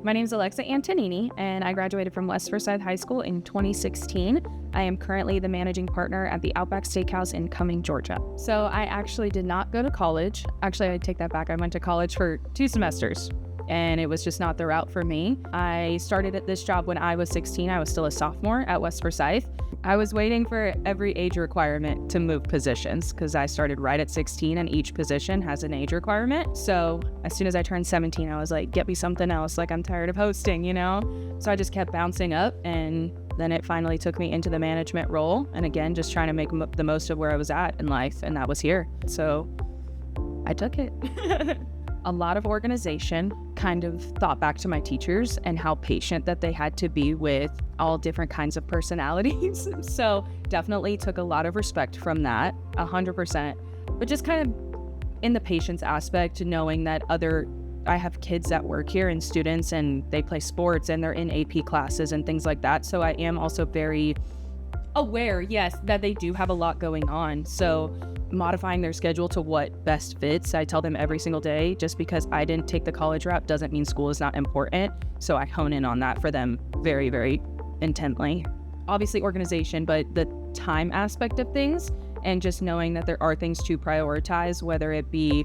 My name is Alexa Antonini, and I graduated from West Forsyth High School in 2016. I am currently the managing partner at the Outback Steakhouse in Cumming, Georgia. So I actually did not go to college. Actually, I take that back. I went to college for 2 semesters, and it was just not the route for me. I started at this job when I was 16. I was still a sophomore at West Forsyth. I was waiting for every age requirement to move positions because I started right at 16 and each position has an age requirement. So as soon as I turned 17, I was like, get me something else. Like, I'm tired of hosting, you know? So I just kept bouncing up, and then it finally took me into the management role. And again, just trying to make the most of where I was at in life, and that was here. So I took it. A lot of organization, kind of thought back to my teachers and how patient that they had to be with all different kinds of personalities. So definitely took a lot of respect from that, 100%. But just kind of in the patience aspect, knowing that I have kids that work here and students, and they play sports and they're in AP classes and things like that. So I am also very aware, yes, that they do have a lot going on. So modifying their schedule to what best fits. I tell them every single day, just because I didn't take the college route doesn't mean school is not important. So I hone in on that for them very, very intently. Obviously organization, but the time aspect of things, and just knowing that there are things to prioritize, whether it be,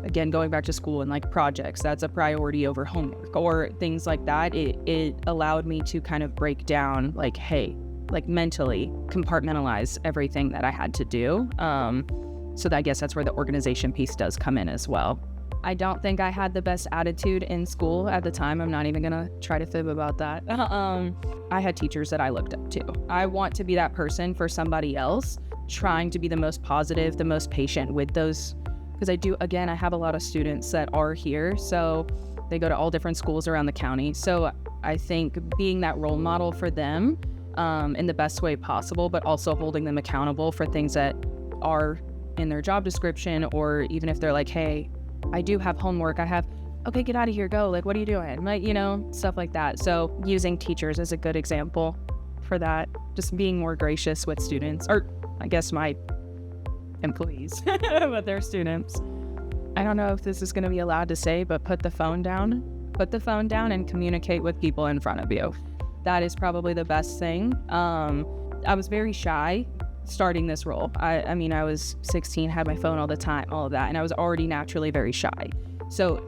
again, going back to school and like projects, that's a priority over homework or things like that. It allowed me to kind of break down like, hey, like mentally compartmentalize everything that I had to do. So I guess that's where the organization piece does come in as well. I don't think I had the best attitude in school at the time. I'm not even gonna try to fib about that. I had teachers that I looked up to. I want to be that person for somebody else, trying to be the most positive, the most patient with those, because I have a lot of students that are here, so they go to all different schools around the county. So I think being that role model for them in the best way possible, but also holding them accountable for things that are in their job description, or even if they're like, hey, I do have homework, okay, get out of here, go, like, what are you doing? Like, you know, stuff like that. So using teachers as a good example for that, just being more gracious with students, or I guess my employees, but their students. I don't know if this is going to be allowed to say, but put the phone down and communicate with people in front of you. That is probably the best thing. I was very shy starting this role. I mean, I was 16, had my phone all the time, all of that, and I was already naturally very shy. So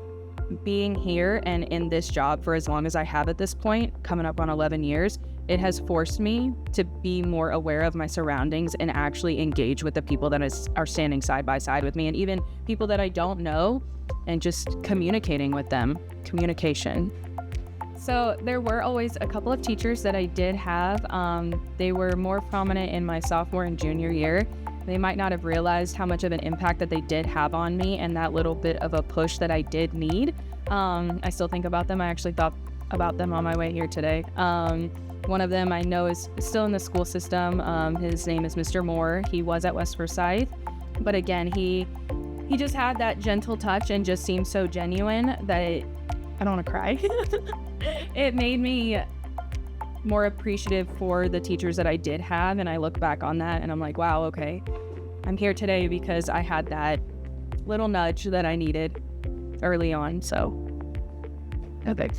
being here and in this job for as long as I have at this point, coming up on 11 years, it has forced me to be more aware of my surroundings and actually engage with the people that are standing side by side with me, and even people that I don't know, and just communicating with them. Communication. So there were always a couple of teachers that I did have. They were more prominent in my sophomore and junior year. They might not have realized how much of an impact that they did have on me, and that little bit of a push that I did need. I still think about them. I actually thought about them on my way here today. One of them I know is still in the school system. His name is Mr. Moore. He was at West Forsyth. But again, he just had that gentle touch and just seemed so genuine that I don't want to cry. It made me more appreciative for the teachers that I did have, and I look back on that and I'm like, wow, okay, I'm here today because I had that little nudge that I needed early on. So okay.